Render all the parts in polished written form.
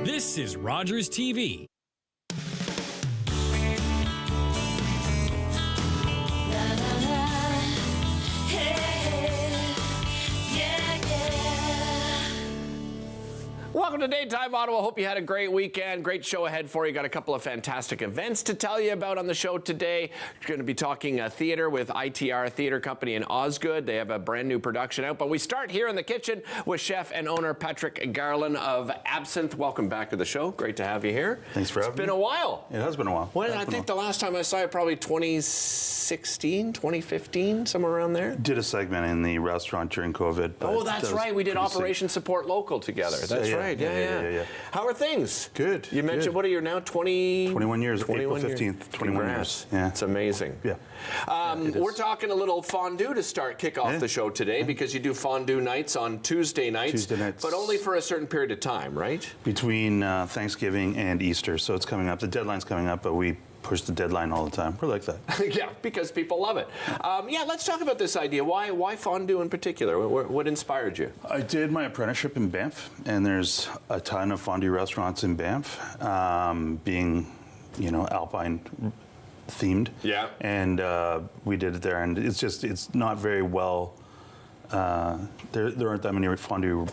This is Rogers TV. Welcome to Daytime Ottawa. Hope you had a great weekend. Great show ahead for you. Got a couple of fantastic events to tell you about on the show today. We're going to be talking theater with ITR Theater Company in Osgood. They have a brand new production out. But we start here in the kitchen with chef and owner Patrick Garland of Absinthe. Welcome back to the show. Great to have you here. Thanks for having me. It's been a while. It has been a while. I think the last time I saw you probably 2016, 2015, somewhere around there. Did a segment in the restaurant during COVID. Oh, that's right. We did Operation Support Local together. That's right. Yeah. How are things? Good. You mentioned, good. what are you now, 21 years, April 15th, 21 Congrats. years. Yeah. It's amazing. Yeah. We're talking a little fondue to kick off the show today because you do fondue nights on Tuesday nights. But only for a certain period of time, right? Between Thanksgiving and Easter. So it's coming up. The deadline's coming up, but we push the deadline all the time. We're like that. Yeah, because people love it. Let's talk about this idea. Why fondue in particular? What inspired you? I did my apprenticeship in Banff, and there's a ton of fondue restaurants in Banff, being, Alpine themed. Yeah. And we did it there, and it's not very well, there aren't that many fondue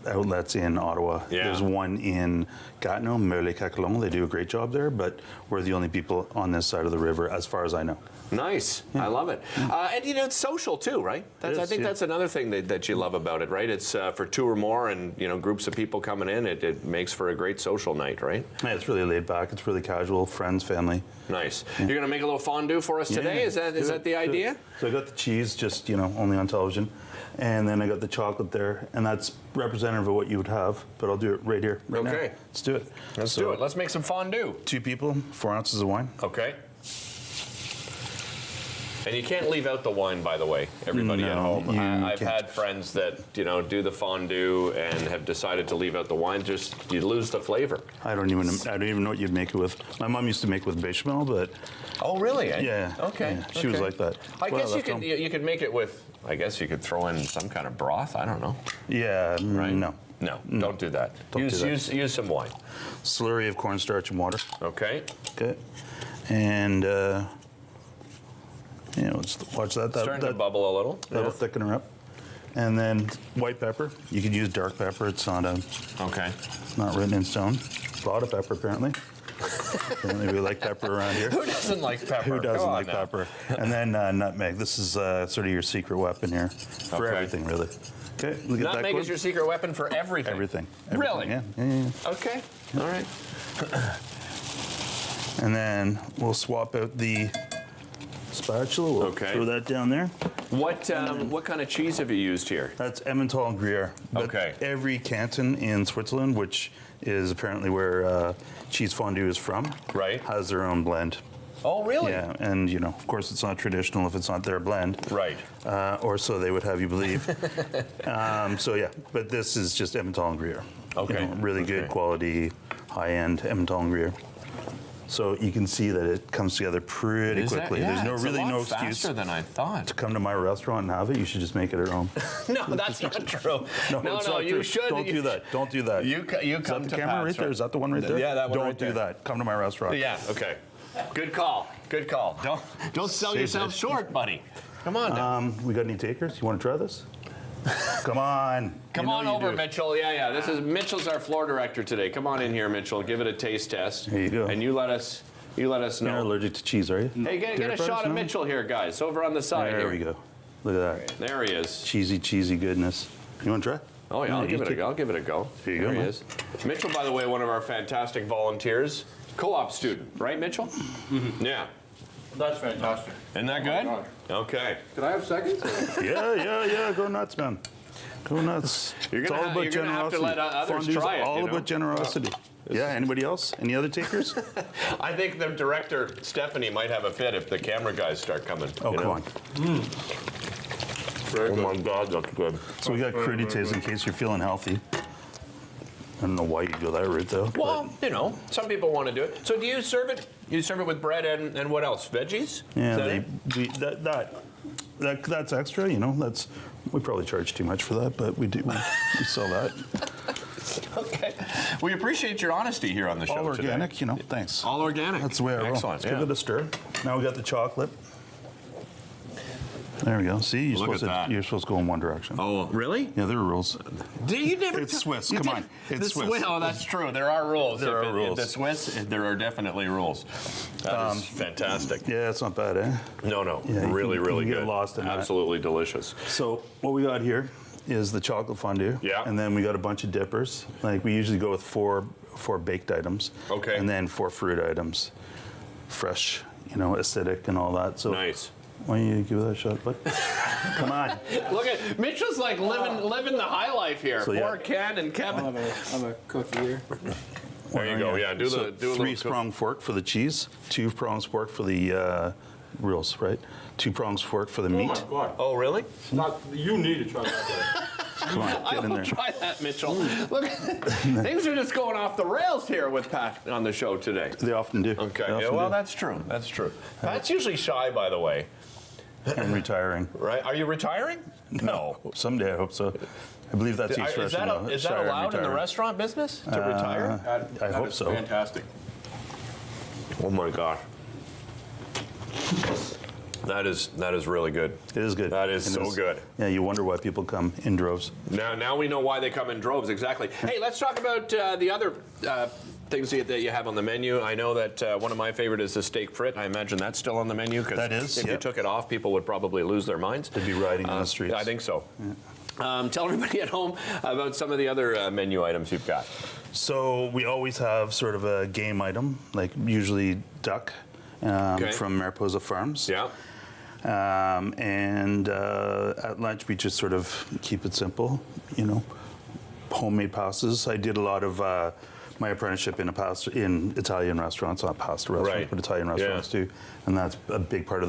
outlets in Ottawa. Yeah. There's one in Gatineau, Merle-Cacalon. They do a great job there, but we're the only people on this side of the river, as far as I know. Nice. Yeah. I love it. And it's social too, right? I think that's another thing that you love about it, right? It's for two or more and, groups of people coming in. It makes for a great social night, right? Yeah, it's really laid back. It's really casual, friends, family. Nice. Yeah. You're going to make a little fondue for us today? Is that the idea? So I got the cheese, just, only on television. And then I got the chocolate there, and that's representative of what you would have, but I'll do it right here, right now. Let's do it. Let's do it. Let's make some fondue. 2 people, 4 ounces of wine. Okay. And you can't leave out the wine, by the way, everybody at home. I've had friends that, do the fondue and have decided to leave out the wine. Just, you lose the flavor. I don't even know what you'd make it with. My mom used to make with bechamel, but... Oh, really? Yeah. Okay. Yeah, she was like that. I guess you could make it with, I guess you could throw in some kind of broth. I don't know. Yeah, right? No, don't do that. Use some wine. Slurry of cornstarch and water. Okay. Okay. And... let's watch that. Starting to bubble a little. That'll thicken her up. And then white pepper. You could use dark pepper. It's not not written in stone. A lot of pepper, apparently. Apparently we like pepper around here. Who doesn't like pepper? Who doesn't like pepper? And then nutmeg. This is sort of your secret weapon here for everything, really. Okay. Nutmeg is your secret weapon for everything? Everything. Really? Yeah. Okay. All right. And then we'll swap out the spatula. We'll throw that down there. What kind of cheese have you used here? That's Emmental and Gruyere. But every canton in Switzerland, which is apparently where cheese fondue is from, has their own blend. Oh, really? Yeah, and of course, it's not traditional if it's not their blend. Right. Or so they would have you believe. But this is just Emmental and Gruyere. Okay. Really good quality, high-end Emmental and Gruyere. So you can see that it comes together pretty quickly. There's no excuse faster than I thought to come to my restaurant and have it. You should just make it at home. No, that's not true. No, you should. Don't do that. Don't do that. You come to the camera right there? Is that the one right there? Yeah, that one. Don't do that. Come to my restaurant. Yeah. Okay. Good call. Don't sell yourself short, buddy. Come on now. We got any takers? You want to try this? Come on. Come on over, Mitchell. Yeah. Mitchell's our floor director today. Come on in here, Mitchell. Give it a taste test. There you go. And you let us know. You're allergic to cheese, are you? Hey, get a shot of Mitchell here, guys. Over on the side there we go. Look at that. There he is. Cheesy goodness. You want to try? Oh, yeah. I'll give it a go. Here you go. There he is. Mitchell, by the way, one of our fantastic volunteers. Co-op student, right, Mitchell? Mm-hmm. Yeah. That's fantastic. Isn't that good? Okay. Can I have seconds? Yeah. Go nuts, man. Go nuts. You're going to have to let others try it. All about generosity. Yeah, anybody else? Any other takers? I think the director, Stephanie, might have a fit if the camera guys start coming. Oh, come on. Oh, my God, that's good. So we got crudités in case you're feeling healthy. I don't know why you go that route, though. Well, some people want to do it. So do you serve it? You serve it with bread and what else? Veggies? Yeah, that's extra. We probably charge too much for that, but we sell that. Okay. We appreciate your honesty here on the show All organic, today. you know, thanks. All organic. That's the way I roll. Excellent. Let's give it a stir. Now we got the chocolate. There we go. See, you're supposed to go in one direction. Oh, really? Yeah, there are rules. You never. It's Swiss. Come on. It's Swiss. Oh, that's true. There are rules. There are rules. The Swiss, there are definitely rules. That is fantastic. Yeah, it's not bad, eh? No. Yeah, really you can good. get lost in that. Absolutely delicious. So what we got here is the chocolate fondue. Yeah. And then we got a bunch of dippers. Like we usually go with four baked items. Okay. And then 4 fruit items. Fresh, you know, acidic and all that. So Nice. Why don't you give that a shot, bud? Come on. Look at Mitchell's like living the high life here. So, yeah. Poor Ken and Kevin. I'm a cookie here. There you go. Yeah, do So a 3-prong fork for the cheese, 2-prong fork for the rules, right? 2-prong fork for the meat. Oh my God. Oh, really? Not, you need to try that. Come on, I get in will there. try that, Mitchell. Look, things are just going off the rails here with Pat on the show today. They often do. Okay. They Yeah, often well, do. that's true. That's true. Pat's usually shy, by the way. And retiring. Right? Are you retiring? No. Someday I hope so. I believe that's the Is expression. that allowed in the restaurant business to retire? I hope so. Fantastic. Oh my God. That is really good. It is good. That is so good. Yeah, you wonder why people come in droves. Now we know why they come in droves, exactly. Hey, let's talk about the other things that you have on the menu. I know that one of my favorite is the steak frit. I imagine that's still on the menu. That is, If you yep. took it off, people would probably lose their minds. They'd be riding on the streets. I think so. Yeah. Tell everybody at home about some of the other menu items you've got. So we always have sort of a game item, like usually duck from Mariposa Farms. Yeah. And at lunch, we just sort of keep it simple, you know, homemade pastas. I did a lot of my apprenticeship in Italian restaurants, not pasta restaurants, Right. but Italian restaurants too. And that's a big part of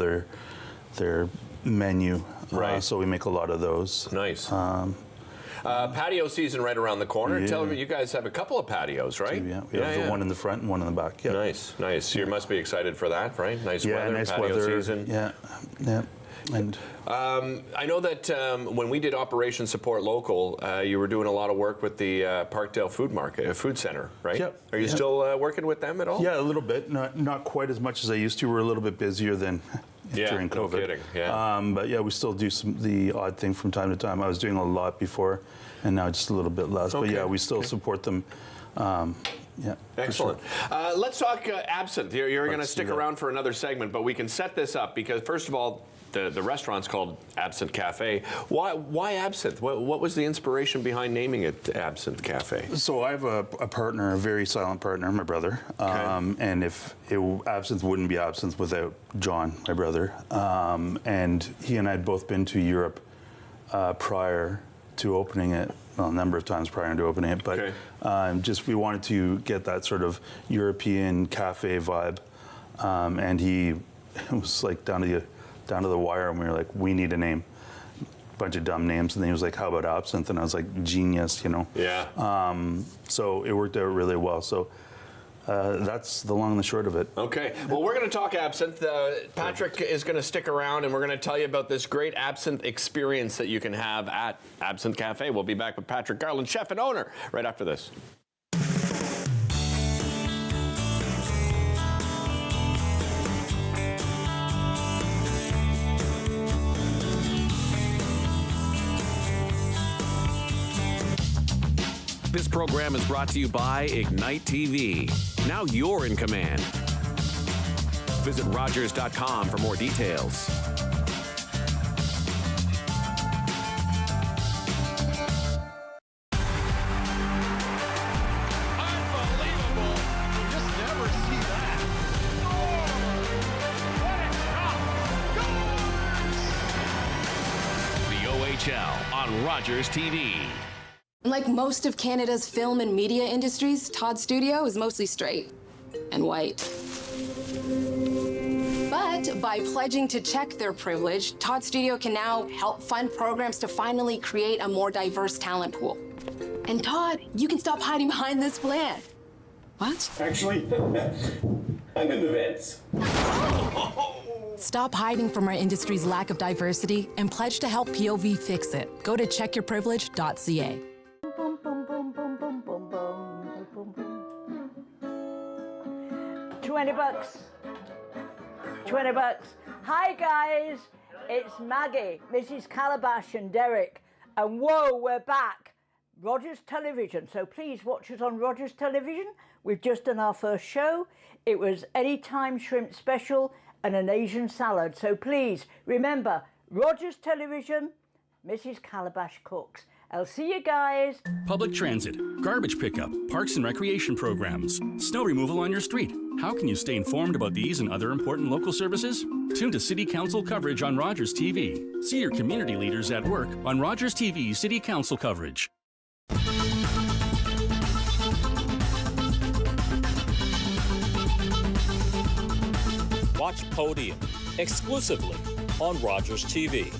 their menu. Right. So we make a lot of those. Nice. Patio season right around the corner. Yeah. Tell me, you guys have a couple of patios, right? Yeah, we have the one in the front and one in the back. Yeah. Nice. You must be excited for that, right? Nice weather, nice patio weather. season. Yeah. And I know that when we did Operation Support Local, you were doing a lot of work with the Parkdale Food Center, right? Yep. Are you still working with them at all? yeah, a little bit. Not quite as much as I used to. We're a little bit busier than during no COVID. kidding, yeah. But yeah, we still do the odd thing from time to time. I was doing a lot before, and now just a little bit less. But yeah, we still support them. Yeah. Excellent. Sure. Let's talk absinthe. You're going to Let's stick do that. around for another segment, but we can set this up because, first of all, the restaurant's called Absinthe Cafe. Why absinthe? What was the inspiration behind naming it Absinthe Cafe? So I have a partner, a very silent partner, my brother. And if absinthe wouldn't be absinthe without John, my brother. And he and I had both been to Europe prior to opening it. Well, a number of times prior to opening it, but just we wanted to get that sort of European cafe vibe, and he was like down to the wire, and we were like, we need a name, bunch of dumb names, and then he was like, how about absinthe? And I was like, genius, you know. Yeah. So it worked out really well. So that's the long and the short of it. Okay. Well, we're going to talk absinthe. Patrick is going to stick around, and we're going to tell you about this great absinthe experience that you can have at Absinthe Cafe. We'll be back with Patrick Garland, chef and owner, right after this. This program is brought to you by Ignite TV. Now you're in command. Visit Rogers.com for more details. Unbelievable. You just never see that. What a shot. The OHL on Rogers TV. Like most of Canada's film and media industries, Todd Studio is mostly straight and white. But by pledging to check their privilege, Todd Studio can now help fund programs to finally create a more diverse talent pool. And Todd, you can stop hiding behind this plan. What? Actually, I'm in the vents. Stop hiding from our industry's lack of diversity and pledge to help POV fix it. Go to checkyourprivilege.ca. $20. 20 bucks. Hi guys, it's Maggie, Mrs. Calabash and Derek. And whoa, we're back. Rogers Television, so please watch us on Rogers Television. We've just done our first show. It was Anytime Shrimp Special and an Asian salad. So please, remember, Rogers Television, Mrs. Calabash cooks. I'll see you guys. Public transit, garbage pickup, parks and recreation programs, snow removal on your street. How can you stay informed about these and other important local services? Tune to City Council coverage on Rogers TV. See your community leaders at work on Rogers TV City Council coverage. Watch Podium exclusively on Rogers TV.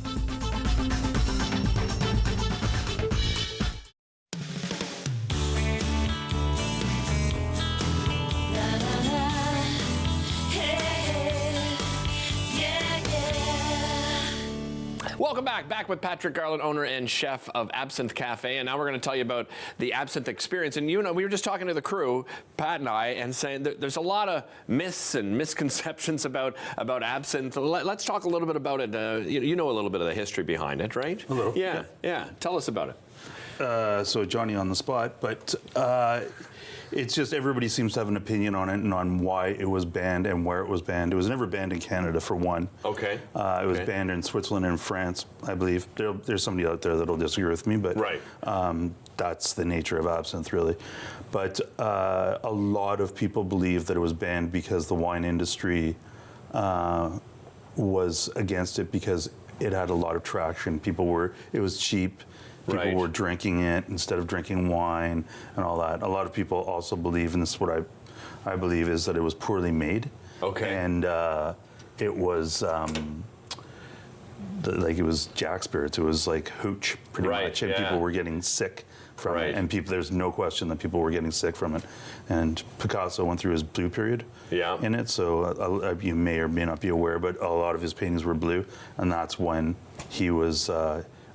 Welcome back with Patrick Garland, owner and chef of Absinthe Cafe, and now we're going to tell you about the Absinthe experience. And you know, we were just talking to the crew, Pat and I, and saying that there's a lot of myths and misconceptions about absinthe. Let's talk a little bit about it. You know a little bit of the history behind it, right? A little. Yeah. Tell us about it. So Johnny on the spot, but it's just everybody seems to have an opinion on it and on why it was banned and where it was banned. It was never banned in Canada, for one. Okay. It was banned in Switzerland and France, I believe. There's somebody out there that'll disagree with me, but that's the nature of absinthe, really. But a lot of people believe that it was banned because the wine industry was against it because it had a lot of traction. It was cheap. People were drinking it instead of drinking wine and all that. A lot of people also believe, and this is what I believe, is that it was poorly made. Okay. And it was like it was Jack spirits. It was like hooch, pretty much, and people were getting sick from it. And there's no question that people were getting sick from it. And Picasso went through his blue period in it, so you may or may not be aware, but a lot of his paintings were blue, and that's when he was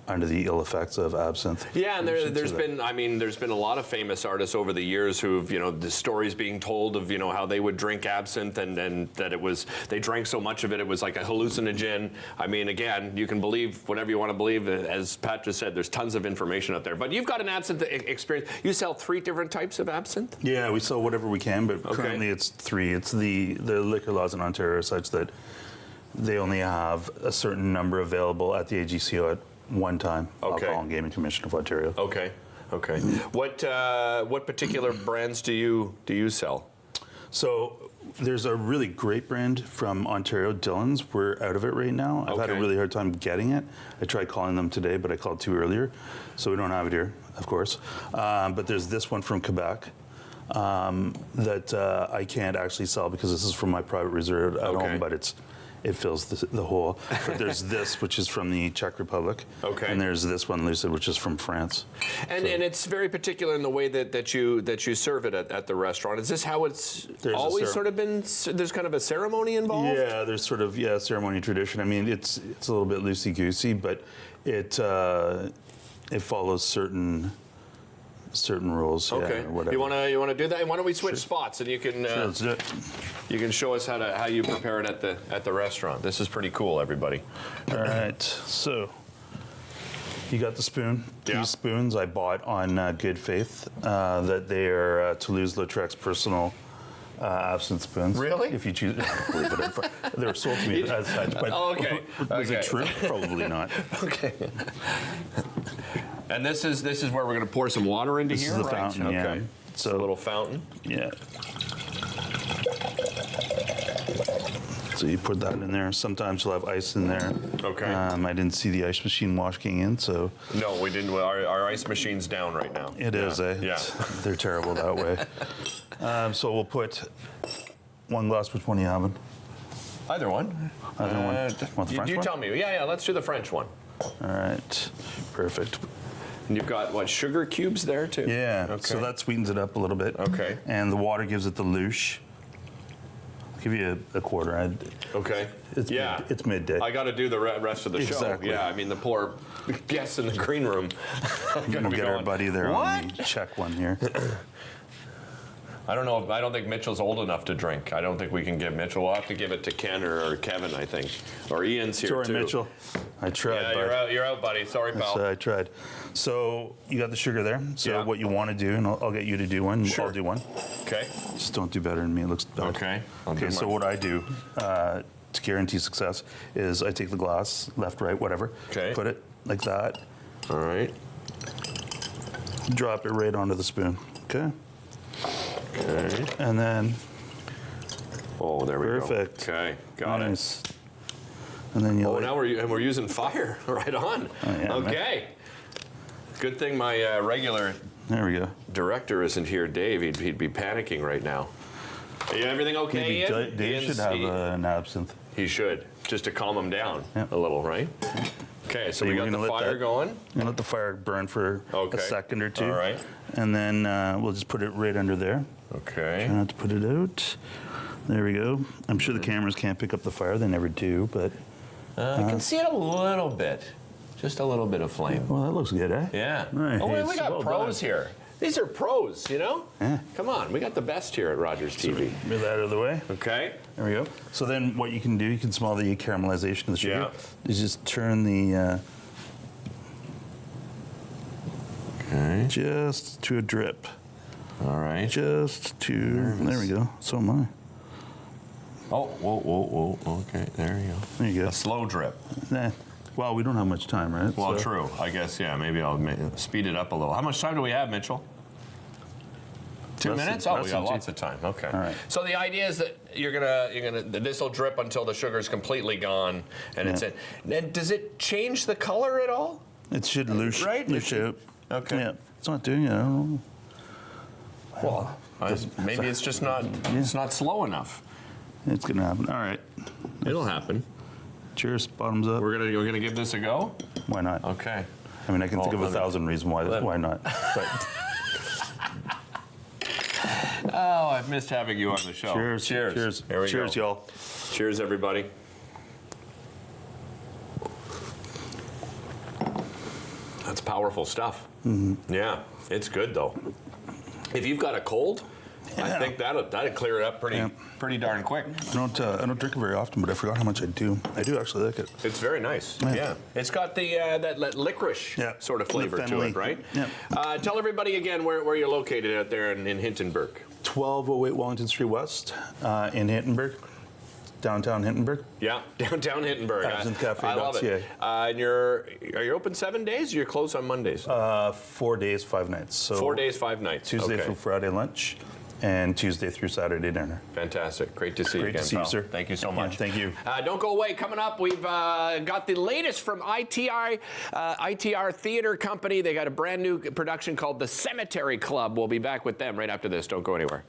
under the ill effects of absinthe. Yeah, and there's been a lot of famous artists over the years who've, the stories being told of, how they would drink absinthe and that they drank so much of it, it was like a hallucinogen. I mean, again, you can believe whatever you want to believe. As Pat just said, there's tons of information out there. But you've got an absinthe experience. You sell 3 different types of absinthe? Yeah, we sell whatever we can, but currently it's 3. It's the liquor laws in Ontario are such that they only have a certain number available at the AGCO at one time. Alcohol and Gaming Commission of Ontario. Okay. What particular brands do you sell? So there's a really great brand from Ontario, Dillon's. We're out of it right now. I've had a really hard time getting it. I tried calling them today, but I called too earlier, so we don't have it here, of course. But there's this one from Quebec that I can't actually sell because this is from my private reserve at home, but it fills the hole. But there's this, which is from the Czech Republic. And there's this one, Lucid, which is from France. And it's very particular in the way that you serve it at the restaurant. Is this how it's always sort of been? There's kind of a ceremony involved? Yeah, there's sort of, ceremony tradition. I mean, it's a little bit loosey-goosey, but it follows certain rules. Okay. Whatever. You want to do that? Why don't we switch spots and you can let's do it. You can show us how you prepare it at the restaurant. This is pretty cool, everybody. All right. So you got the spoon. These spoons I bought on good faith. That they are Toulouse-Lautrec's personal absinthe spoons. Really? If you choose, they were sold to me as such. But was it true? Probably not. Okay. And this is where we're going to pour some water into here, This is the fountain, Okay. So a little fountain. Yeah. So you put that in there. Sometimes you'll have ice in there. Okay. I didn't see the ice machine washing in, so. No, we didn't. Our ice machine's down right now. It is, eh? Yeah. They're terrible that way. So we'll put 1 glass. Which one are you having? Either one. Either one. Want the French you one? tell me. Yeah, let's do the French one. All right. Perfect. And you've got, sugar cubes there, too? Yeah. Okay. So that sweetens it up a little bit. Okay. And the water gives it the louche. I'll give you a quarter. Okay. It's midday. I got to do the rest of the show. Yeah, I mean, the poor guests in the green room. We'll get our buddy there on the Czech one here. I don't know. I don't think Mitchell's old enough to drink. I don't think we can give Mitchell. We'll have to give it to Ken or Kevin, I think. Or Ian's here, Sorry, too. Mitchell. I tried, Yeah, bud. you're out, buddy. Sorry, pal. I tried. So you got the sugar there. So Yeah. what you want to do, and I'll get you to do one. Sure. I'll do one. Okay. Just don't do better than me. It looks bad. Okay. I'll do Okay, so mine. what I do to guarantee success is I take the glass, left, right, whatever. Okay. Put it like that. All right. Drop it right onto the spoon. Okay. Okay. And then Oh, there we perfect. go. Okay. Got nice. And then you. Oh, now we're using fire. Right on. Oh, yeah, okay. Good thing my regular There we go. director isn't here, Dave. He'd be panicking right now. Are you everything okay, Maybe Ian? Dave should have an absinthe. He should, just to calm him down Yep. a little, right? Okay, so we you're got the gonna let fire that- going. I'm gonna let the fire burn for Okay. a second or two. All right. And then we'll just put it right under there. Okay. Try not to put it out. There we go. I'm sure the cameras can't pick up the fire. They never do, but. I can see it a little bit. Just a little bit of flame. Well, that looks good, eh? Yeah. Nice. Oh, we got Well pros done. here. These are pros, you know? Yeah. Come on, we got the best here at Rogers TV. Move that out of the way. Okay. There we go. So then what you can do, you can smell the caramelization of the sugar. Yeah. Is just turn the Okay. just to a drip. All right. Just to there we go. So am I. Oh, whoa. Okay, there you go. There you go. A slow drip. Nah. Well, we don't have much time, right? Well, So- true. I guess, yeah, maybe I'll speed it up a little. How much time do we have, Mitchell? 2 Less than- minutes? Oh, less we than got two. lots of time. Okay. All right. So the idea is that this will drip until the sugar's completely gone, and it's in. And does it change the color at all? It should loosh out. Okay. Yeah. It's not doing it. I don't know. Well, maybe it's just not. It's not slow enough. It's gonna happen. All right. It'll happen. Cheers. Bottoms up. We're gonna give this a go. Why not? Okay. I mean, I can think of Well, 1,000 reasons why not. But Oh, I've missed having you on the show. cheers. Cheers. Cheers. Here we Cheers, go. y'all. Cheers, everybody. That's powerful stuff. Mm-hmm. Yeah, it's good though. If you've got a cold, I think that'd clear it up pretty darn quick. I don't drink it very often, but I forgot how much I do. I do actually like it. It's very nice. Yeah, it's got the that licorice sort of flavor to Fennelly. it, right? Yeah. Tell everybody again where you're located out there in Hintonburg. 1208 Wellington Street West in Hintonburg, downtown Hintonburg. Yeah, downtown Hintonburg. I love it. And are you open 7 days? Or you're closed on Mondays? 4 days, 5 nights. So 4 days, 5 nights. Tuesday Okay. through Friday lunch, and Tuesday through Saturday dinner. Fantastic. Great to see you Great again, to see you, pal. sir. Thank you so much. Yeah, thank you. Don't go away. Coming up, we've got the latest from ITR Theater Company. They got a brand new production called The Cemetery Club. We'll be back with them right after this. Don't go anywhere.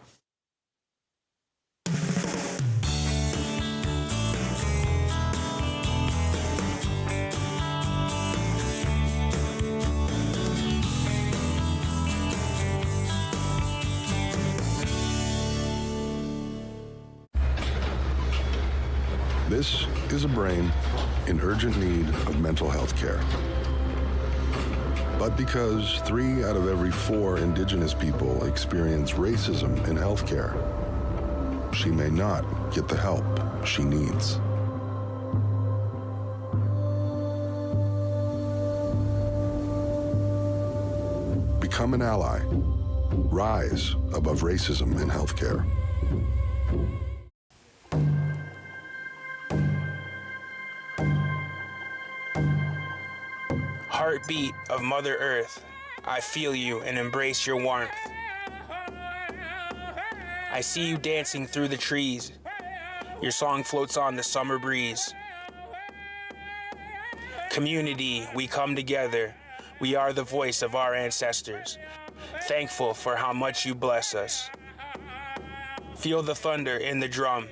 This is a brain in urgent need of mental health care. But because 3 out of every 4 Indigenous people experience racism in healthcare, she may not get the help she needs. Become an ally. Rise above racism in healthcare. Heartbeat of Mother Earth, I feel you and embrace your warmth. I see you dancing through the trees. Your song floats on the summer breeze. Community, we come together. We are the voice of our ancestors. Thankful for how much you bless us. Feel the thunder in the drum.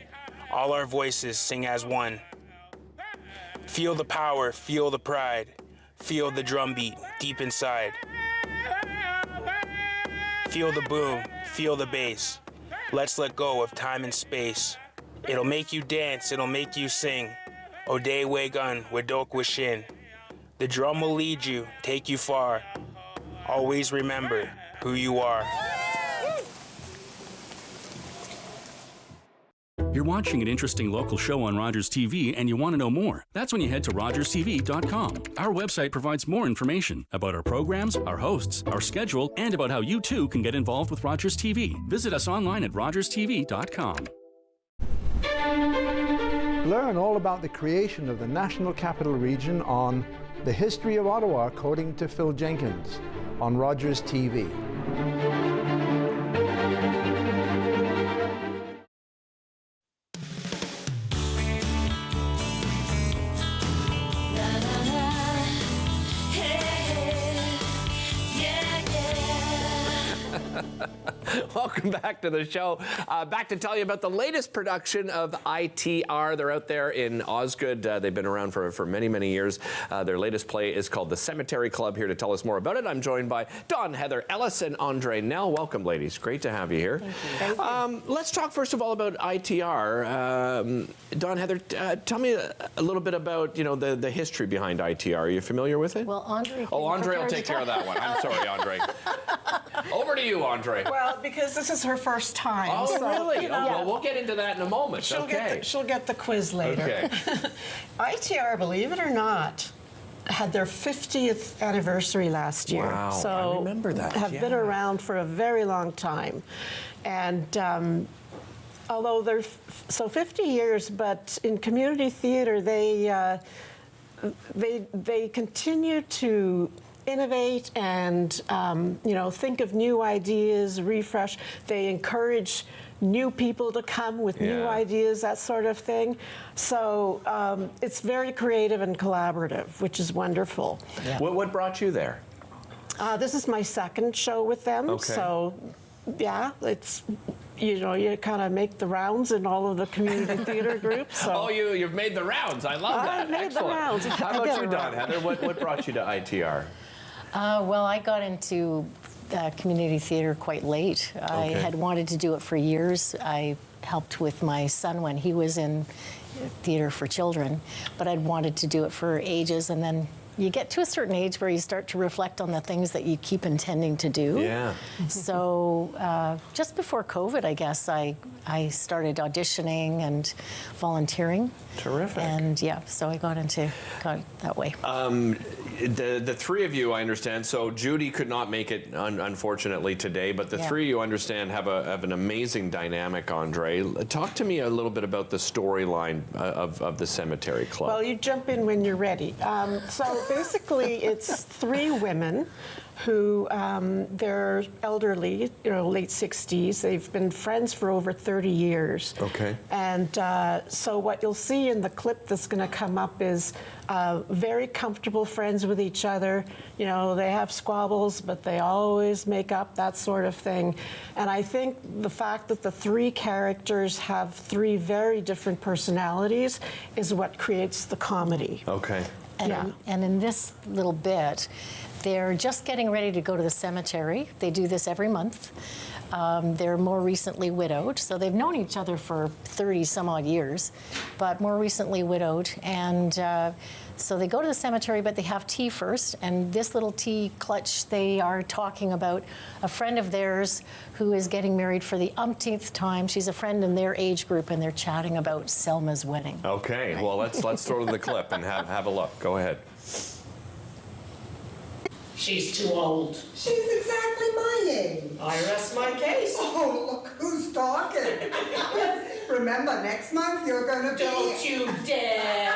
All our voices sing as one. Feel the power, feel the pride. Feel the drumbeat deep inside. Feel the boom, feel the bass. Let's let go of time and space. It'll make you dance, it'll make you sing. Ode Wegun, Wedok Wishin. The drum will lead you, take you far. Always remember who you are. You're watching an interesting local show on Rogers TV and you want to know more. That's when you head to rogerstv.com. Our website provides more information about our programs, our hosts, our schedule, and about how you too can get involved with Rogers TV. Visit us online at rogerstv.com. Learn all about the creation of the National Capital Region on The History of Ottawa, according to Phil Jenkins, on Rogers TV. Welcome back to the show. Back to tell you about the latest production of ITR. They're out there in Osgood. They've been around for many, many years. Their latest play is called The Cemetery Club. Here to tell us more about it, I'm joined by Dawn, Heather Ellis, and Andre Nell. Welcome, ladies. Great to have you here. Thank you. Let's talk first of all about ITR. Dawn, Heather, tell me a little bit about the history behind ITR. Are you familiar with it? Well, Andre. Andre will take care of that one. I'm sorry, Andre. Over to you, Andre. Well, because this is her first time. Oh, so, really? Well, we'll get into that in a moment. She'll get the quiz later. Okay. ITR, believe it or not, had their 50th anniversary last year. Wow, so I remember that. Have been around for a very long time. And although they're 50 years, but in community theater, they continue to innovate and think of new ideas, refresh. They encourage new people to come with new ideas, that sort of thing. So it's very creative and collaborative, which is wonderful. Yeah. What brought you there? This is my second show with them. Okay. So yeah, it's you kind of make the rounds in all of the community theater groups. So. Oh, you've made the rounds. I love that. I've made Excellent. the rounds. How about you, Dawn? Heather, what brought you to ITR? Well, I got into community theater quite late. I had wanted to do it for years. I helped with my son when he was in theater for children, but I'd wanted to do it for ages, and then you get to a certain age where you start to reflect on the things that you keep intending to do. Yeah. So just before COVID, I guess, I started auditioning and volunteering. Terrific. And yeah, so I got that way. The three of you, I understand, so Judy could not make it, unfortunately, today, but the three of you, understand, have an amazing dynamic, Andre. Talk to me a little bit about the storyline of the Cemetery Club. Well, you jump in when you're ready. So basically, it's three women who they're elderly, late 60s. They've been friends for over 30 years. Okay. And so what you'll see in the clip that's going to come up is very comfortable friends with each other. They have squabbles, but they always make up, that sort of thing. And I think the fact that the three characters have three very different personalities is what creates the comedy. Okay. And in this little bit, they're just getting ready to go to the cemetery. They do this every month. They're more recently widowed, so they've known each other for 30 some odd years, but more recently widowed. And so they go to the cemetery, but they have tea first. And this little tea clutch, they are talking about a friend of theirs who is getting married for the umpteenth time. She's a friend in their age group, and they're chatting about Selma's wedding. Okay, well, let's throw to the clip and have a look. Go ahead. She's too old. She's exactly my age. I rest my case. Oh, look who's talking. Remember, next month you're going to be... Don't you dare.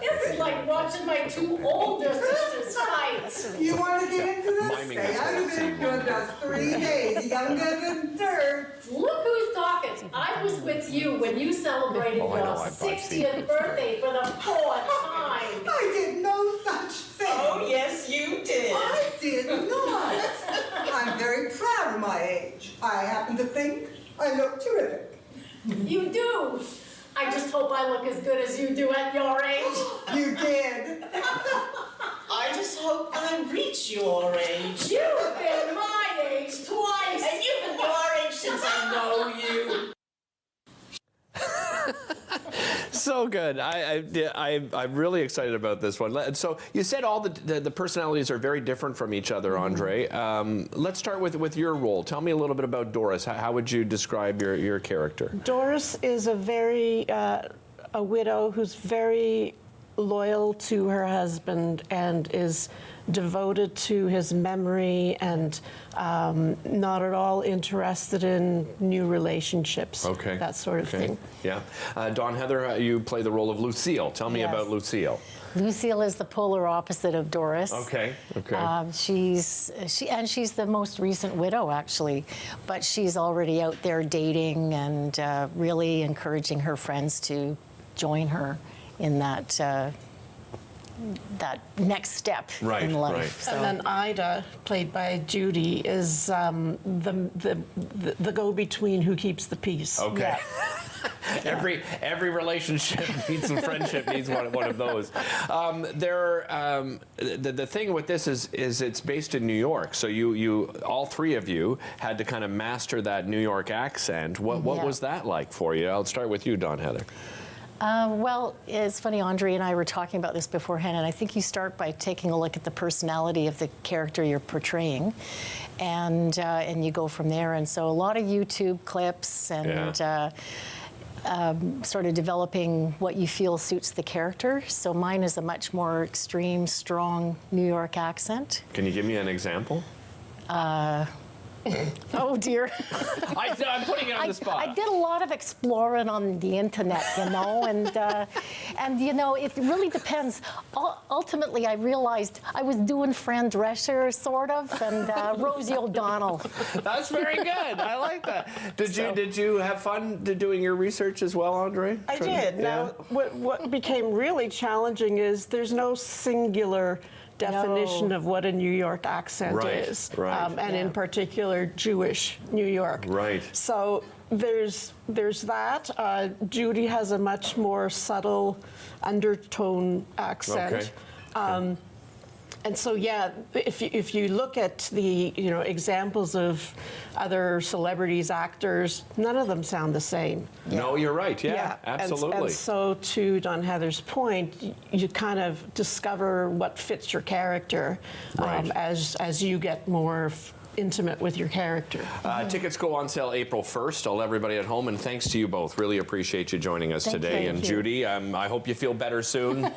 It's like watching my two older sisters fight. You want to get into this? Miming Stay this out whole of scene. it. You're just 3 days younger than dirt. Look who's talking. I was with you when you celebrated your 60th birthday for the 4th time. I did no such thing. Oh, yes, you did. I did not. I'm very proud of my age. I happen to think I look terrific. You do. I just hope I look as good as you do at your age. You did. I just hope I reach your age. You've been my age twice. And you've been your age since I know you. so good. I'm really excited about this one. So you said all the personalities are very different from each other, Andre. Let's start with your role. Tell me a little bit about Doris. How would you describe your character? Doris is a widow who's very loyal to her husband and is devoted to his memory and not at all interested in new relationships. Okay. That sort of thing. Yeah. Dawn Heather, you play the role of Lucille. Tell me about Lucille. Lucille is the polar opposite of Doris. Okay. She's the most recent widow, actually, but she's already out there dating and really encouraging her friends to join her in that next step in life. Right. So. And then Ida, played by Judy, is the go-between who keeps the peace. Okay. Yeah. Every relationship needs a friendship, needs one of those. The thing with this is it's based in New York, so you all three of you had to kind of master that New York accent. What was that like for you? I'll start with you, Dawn Heather. Well, it's funny, Andre and I were talking about this beforehand, and I think you start by taking a look at the personality of the character you're portraying, and you go from there. And so a lot of YouTube clips and sort of developing what you feel suits the character. So mine is a much more extreme, strong New York accent. Can you give me an example? Oh dear. I'm putting it on the spot. I did a lot of exploring on the internet, and you know, it really depends. Ultimately, I realized I was doing Fran Drescher, sort of, and Rosie O'Donnell. That's very good. I like that. Did you have fun doing your research as well, Andre? I did. Now, what became really challenging is there's no singular definition of what a New York accent is, and in particular Jewish New York. Right. So there's that. Judy has a much more subtle undertone accent. Okay. And so, if you look at the examples of other celebrities, actors, none of them sound the same. No, you're right. Yeah. Absolutely. And so, to Dawn Heather's point, you kind of discover what fits your character as you get more intimate with your character. Tickets go on sale April 1st. Tell everybody at home, and thanks to you both. Really appreciate you joining us today. And Judy, I hope you feel better soon.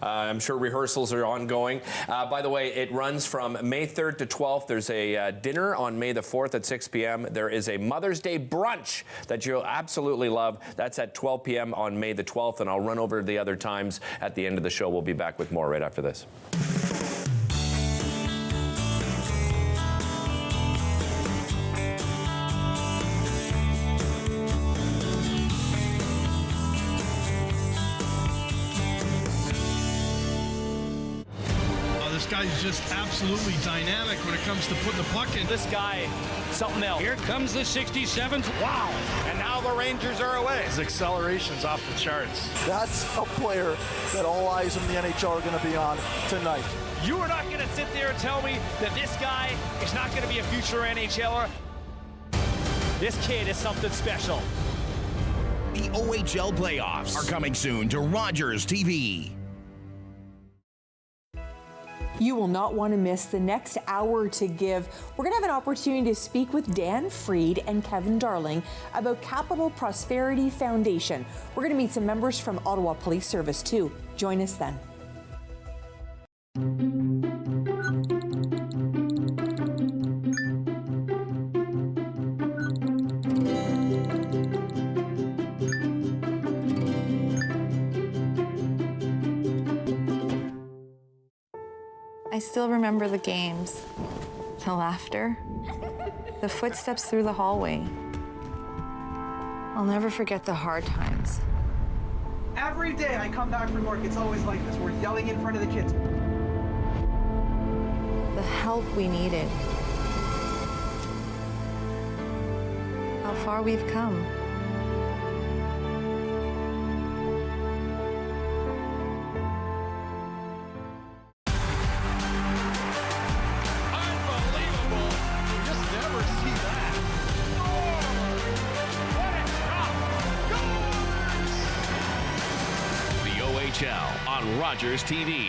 I'm sure rehearsals are ongoing. By the way, it runs from May 3rd to 12th. There's a dinner on May the 4th at 6 p.m. There is a Mother's Day brunch that you'll absolutely love. That's at 12 p.m. on May the 12th, and I'll run over the other times at the end of the show. We'll be back with more right after this. This guy's just absolutely dynamic when it comes to putting the puck in. This guy, something else. Here comes the 67th. Wow. And now the Rangers are away. His acceleration's off the charts. That's a player that all eyes in the NHL are going to be on tonight. You are not going to sit there and tell me that this guy is not going to be a future NHLer. This kid is something special. The OHL playoffs are coming soon to Rogers TV. You will not want to miss the next hour to give. We're going to have an opportunity to speak with Dan Freed and Kevin Darling about Capital Prosperity Foundation. We're going to meet some members from Ottawa Police Service too. Join us then. I still remember the games, the laughter, the footsteps through the hallway. I'll never forget the hard times. Every day I come back from work, it's always like this. We're yelling in front of the kids. The help we needed. How far we've come. on Rogers TV.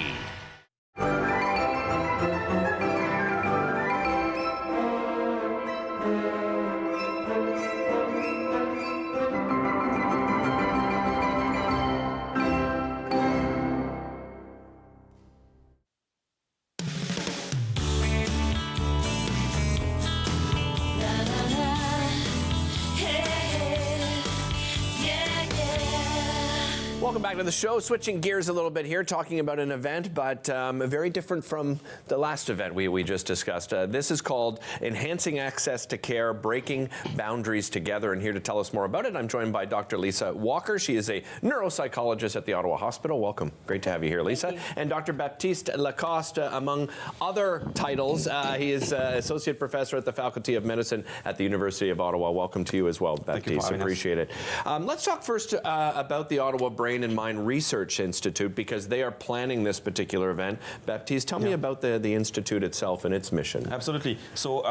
Welcome back to the show. Switching gears a little bit here, talking about an event, but very different from the last event we just discussed. This is called Enhancing Access to Care, Breaking Boundaries Together. And here to tell us more about it, I'm joined by Dr. Lisa Walker. She is a neuropsychologist at the Ottawa Hospital. Welcome. Great to have you here, Lisa. And Dr. Baptiste Lacoste, among other titles. He is Associate Professor at the Faculty of Medicine at the University of Ottawa. Welcome to you as well, Baptiste. Appreciate it. Let's talk first about the Ottawa Brain and Mind Research Institute, because they are planning this particular event. Baptiste, tell me about the Institute itself and its mission. Absolutely. So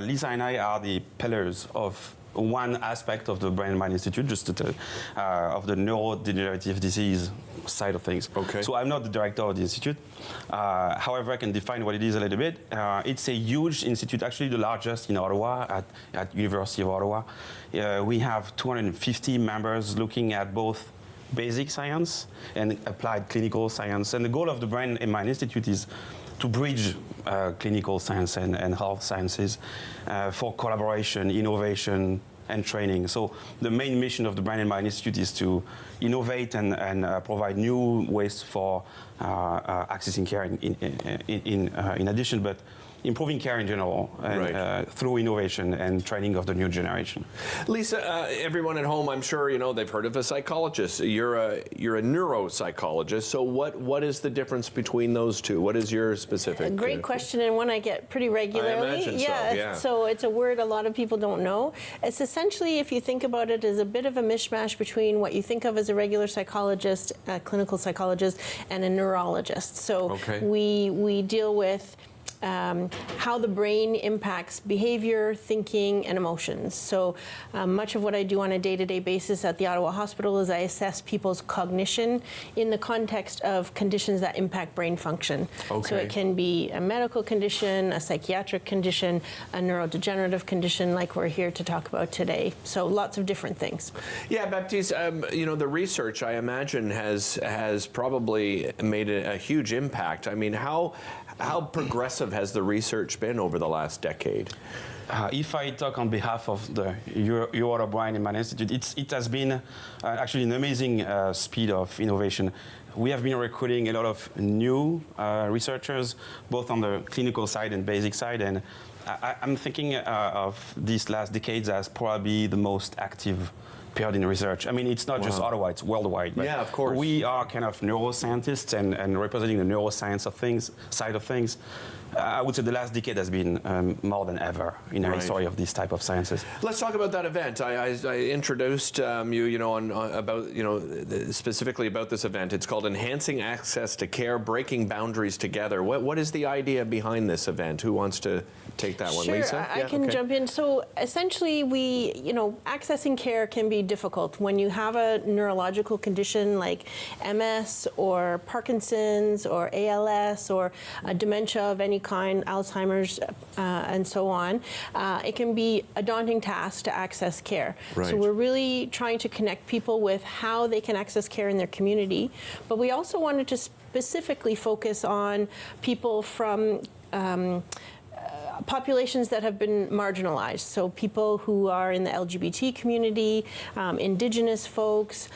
Lisa and I are the pillars of one aspect of the Brain and Mind Institute, just to tell, of the neurodegenerative disease side of things. Okay. So I'm not the director of the institute. However, I can define what it is a little bit. It's a huge institute, actually the largest in Ottawa, at University of Ottawa. We have 250 members looking at both basic science and applied clinical science. And the goal of the Brain and Mind Institute is to bridge clinical science and health sciences for collaboration, innovation, and training. So the main mission of the Brain and Mind Institute is to innovate and provide new ways for accessing care in addition, but improving care in general, and, through innovation and training of the new generation. Lisa, everyone at home, I'm sure they've heard of a psychologist. You're a neuropsychologist. So what is the difference between those two? What is your specific? A great question, and one I get pretty regularly. I imagine so. Yeah. So it's a word a lot of people don't know. It's essentially, if you think about it, is a bit of a mishmash between what you think of as a regular psychologist, a clinical psychologist, and a neurologist. So we deal with how the brain impacts behavior, thinking, and emotions. So much of what I do on a day-to-day basis at the Ottawa Hospital is I assess people's cognition in the context of conditions that impact brain function. So it can be a medical condition, a psychiatric condition, a neurodegenerative condition like we're here to talk about today. So lots of different things. Yeah, Baptiste, the research, I imagine, has probably made a huge impact. I mean, how progressive has the research been over the last decade? If I talk on behalf of the Ottawa Brain and Mind Institute, it has been actually an amazing speed of innovation. We have been recruiting a lot of new researchers, both on the clinical side and basic side, and I'm thinking of these last decades as probably the most active period in research. I mean, it's not just Ottawa, it's worldwide. But yeah, of course. We are kind of neuroscientists and representing the neuroscience of things, side of things. I would say the last decade has been more than ever in the history of these type of sciences. Let's talk about that event. I introduced specifically about this event. It's called Enhancing Access to Care, Breaking Boundaries Together. What is the idea behind this event? Who wants to take that one? Sure, Lisa? I can jump in. So essentially, accessing care can be difficult when you have a neurological condition like MS or Parkinson's or ALS or a dementia of any kind, Alzheimer's, and so on. It can be a daunting task to access care. So we're really trying to connect people with how they can access care in their community. But we also wanted to specifically focus on people from populations that have been marginalized, so people who are in the LGBT community, Indigenous folks,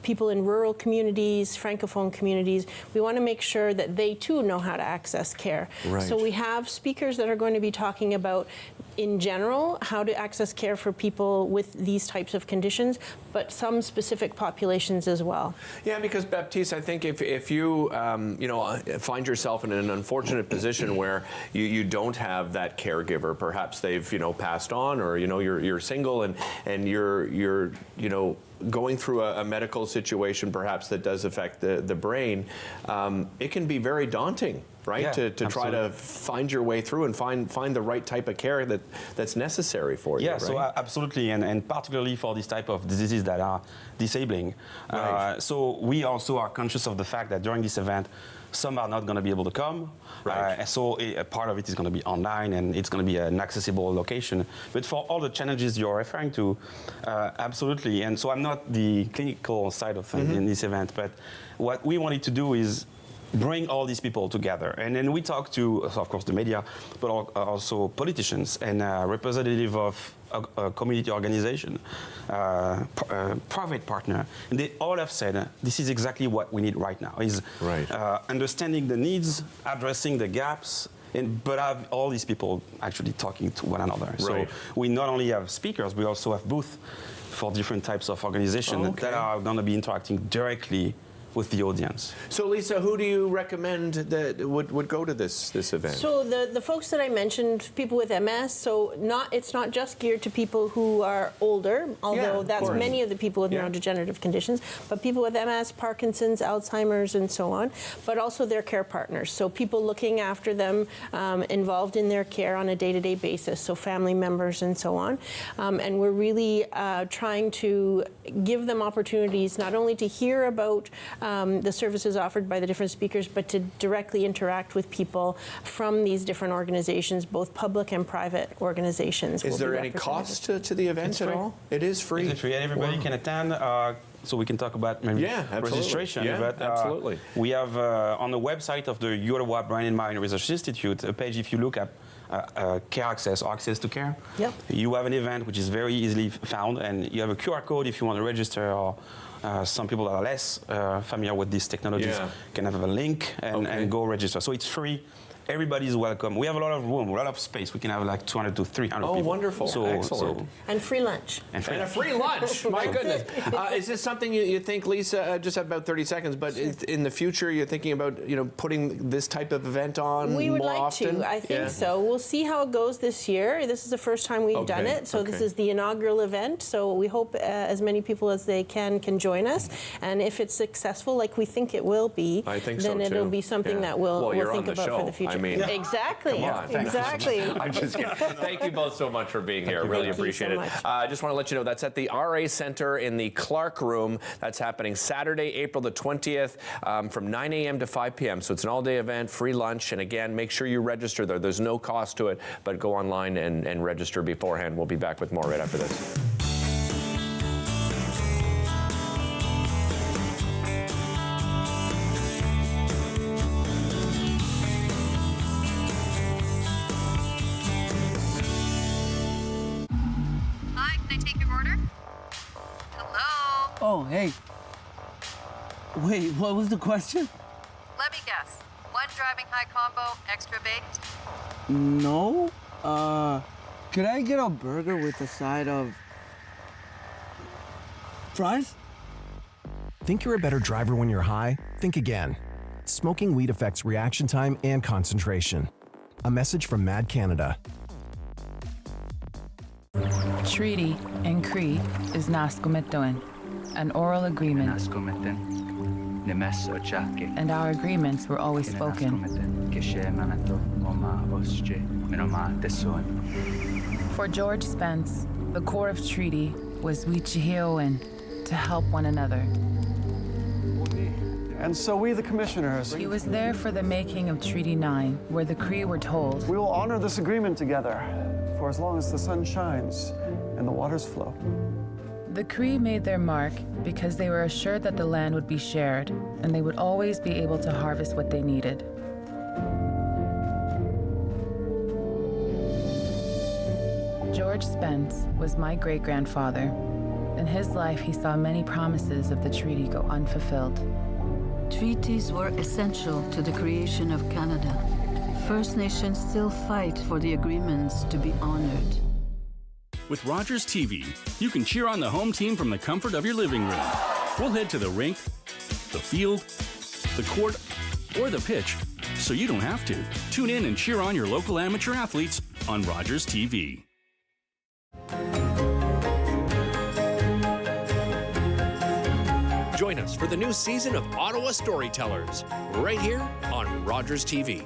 people in rural communities, Francophone communities. We want to make sure that they too know how to access care. So we have speakers that are going to be talking about, in general, how to access care for people with these types of conditions, but some specific populations as well. Yeah, because Baptiste, I think if you find yourself in an unfortunate position where you don't have that caregiver, perhaps they've passed on, or you're single and you're going through a medical situation perhaps that does affect the brain, it can be very daunting, right? Yeah, to try to find your way through and find the right type of care that's necessary for you. Yeah, right? so absolutely, and particularly for this type of diseases that are disabling. Right. So we also are conscious of the fact that during this event, some are not going to be able to come. Right. So a part of it is going to be online, and it's going to be an accessible location. But for all the challenges you're referring to, absolutely. And so I'm not the clinical side of things in this event, but what we wanted to do is bring all these people together. And then we talk to, of course, the media, but also politicians and representative of a community organization, private partner. And they all have said, this is exactly what we need right now, is understanding the needs, addressing the gaps, but have all these people actually talking to one another. Right. So we not only have speakers, we also have booths for different types of organizations that are going to be interacting directly with the audience. So Lisa, who do you recommend that would go to this event? So the folks that I mentioned, people with MS, so it's not just geared to people who are older, although that's many of the people with neurodegenerative conditions, but people with MS, Parkinson's, Alzheimer's, and so on, but also their care partners. So people looking after them, involved in their care on a day-to-day basis, so family members and so on. And we're really trying to give them opportunities not only to hear about the services offered by the different speakers, but to directly interact with people from these different organizations, both public and private organizations. Is there any cost to the event at all? It is free. It's free, and everybody can attend. So we can talk about maybe registration. Yeah, but, absolutely. We have on the website of the Ottawa Brain and Mind Research Institute a page. If you look at care access or access to care, you have an event which is very easily found, and you have a QR code if you want to register, or some people that are less familiar with these technologies can have a link and go register. So it's free. Everybody's welcome. We have a lot of room, a lot of space. We can have like 200 to 300 people. Oh, wonderful. Excellent. And free lunch. And a free lunch. My goodness. Is this something you think, Lisa, just have about 30 seconds, but in the future you're thinking about, putting this type of event on We would more like often? to. I think so. We'll see how it goes this year. This is the first time we've done it, so this is the inaugural event. So we hope as many people as they can join us. And if it's successful, like we think it will be, then it'll be something that we'll think about for the future. I mean, exactly. Come on. Exactly. I'm just kidding. Thank you both so much for being here. Really appreciate it. I just want to let you know that's at the RA Center in the Clark Room. That's happening Saturday, April the 20th from 9 a.m. to 5 p.m. So it's an all-day event, free lunch. And again, make sure you register there. There's no cost to it, but go online and register beforehand. We'll be back with more right after this. Oh, hey. Wait, what was the question? Let me guess. One driving high combo, extra baked? No. Could I get a burger with a side of fries? Think you're a better driver when you're high? Think again. Smoking weed affects reaction time and concentration. A message from Mad Canada. Treaty in Cree is Naskometoen, an oral agreement. And our agreements were always spoken. For George Spence, the core of treaty was Wichihioen, to help one another. And so we, the commissioners... He was there for the making of Treaty 9, where the Cree were told... We will honor this agreement together, for as long as the sun shines and the waters flow. The Cree made their mark because they were assured that the land would be shared, and they would always be able to harvest what they needed. George Spence was my great-grandfather. In his life, he saw many promises of the treaty go unfulfilled. Treaties were essential to the creation of Canada. First Nations still fight for the agreements to be honored. With Rogers TV, you can cheer on the home team from the comfort of your living room. We'll head to the rink, the field, the court, or the pitch, so you don't have to. Tune in and cheer on your local amateur athletes on Rogers TV. Join us for the new season of Ottawa Storytellers, right here on Rogers TV.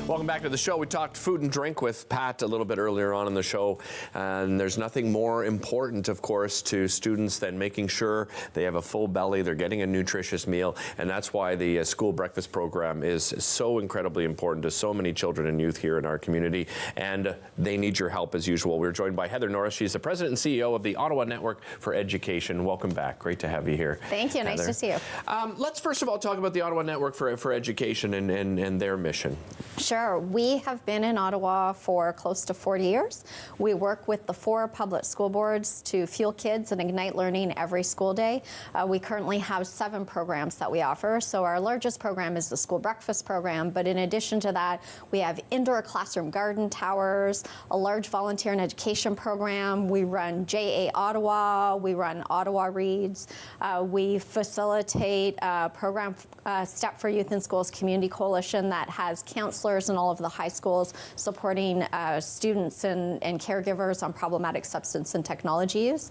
Welcome back to the show. We talked food and drink with Pat a little bit earlier on in the show, and there's nothing more important, of course, to students than making sure they have a full belly, they're getting a nutritious meal, and that's why the school breakfast program is so incredibly important to so many children and youth here in our community, and they need your help as usual. We're joined by Heather Norris. She's the president and CEO of the Ottawa Network for Education. Welcome back. Great to have you here. Thank you. Heather. Nice to see you. Let's first of all talk about the Ottawa Network for Education and their mission. Sure. We have been in Ottawa for close to 40 years. We work with the 4 public school boards to fuel kids and ignite learning every school day. We currently have 7 programs that we offer. So our largest program is the school breakfast program. But in addition to that, we have indoor classroom garden towers, a large volunteer and education program. We run JA Ottawa. We run Ottawa Reads. We facilitate a program, Step for Youth in Schools Community Coalition, that has counselors in all of the high schools supporting students and caregivers on problematic substance and technology use.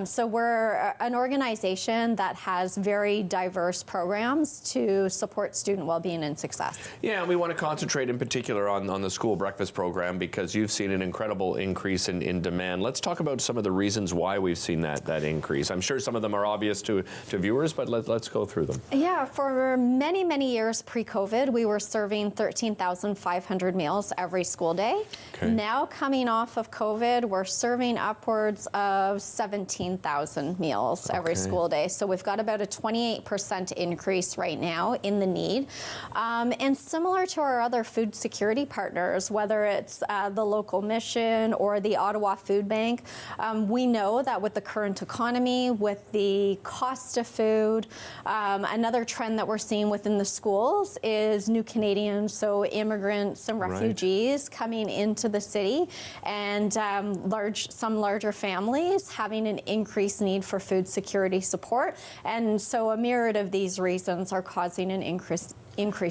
So we're an organization that has very diverse programs to support student well-being and success. Yeah, and we want to concentrate in particular on the school breakfast program because you've seen an incredible increase in demand. Let's talk about some of the reasons why we've seen that increase. I'm sure some of them are obvious to viewers, but let's go through them. Yeah, for many, many years pre-COVID, we were serving 13,500 meals every school day. Okay. Now, coming off of COVID, we're serving upwards of 17,000 meals every school day. So we've got about a 28% increase right now in the need. And similar to our other food security partners, whether it's the local mission or the Ottawa Food Bank, we know that with the current economy, with the cost of food, another trend that we're seeing within the schools is new Canadians, so immigrants and refugees coming into the city, and some larger families having an increased need for food security support. And so a myriad of these reasons are causing an increased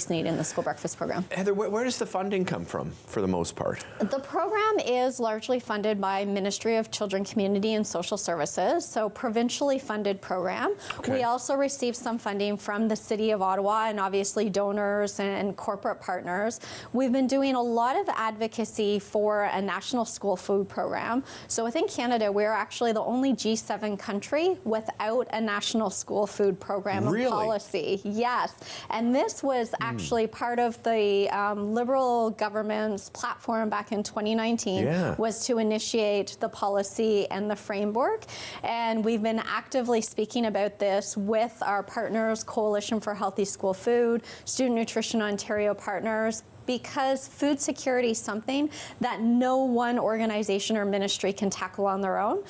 need in the school breakfast program. Heather, where does the funding come from for the most part? The program is largely funded by Ministry of Children, Community and Social Services, so provincially funded program. Okay. We also receive some funding from the City of Ottawa and obviously donors and corporate partners. We've been doing a lot of advocacy for a national school food program. So within Canada, we're actually the only G7 country without a national school food program and policy. Yes, and this was actually part of the Liberal government's platform back in 2019 was to initiate the policy and the framework. And we've been actively speaking about this with our partners, Coalition for Healthy School Food, Student Nutrition Ontario partners, because food security is something that no one organization or ministry can tackle on their own.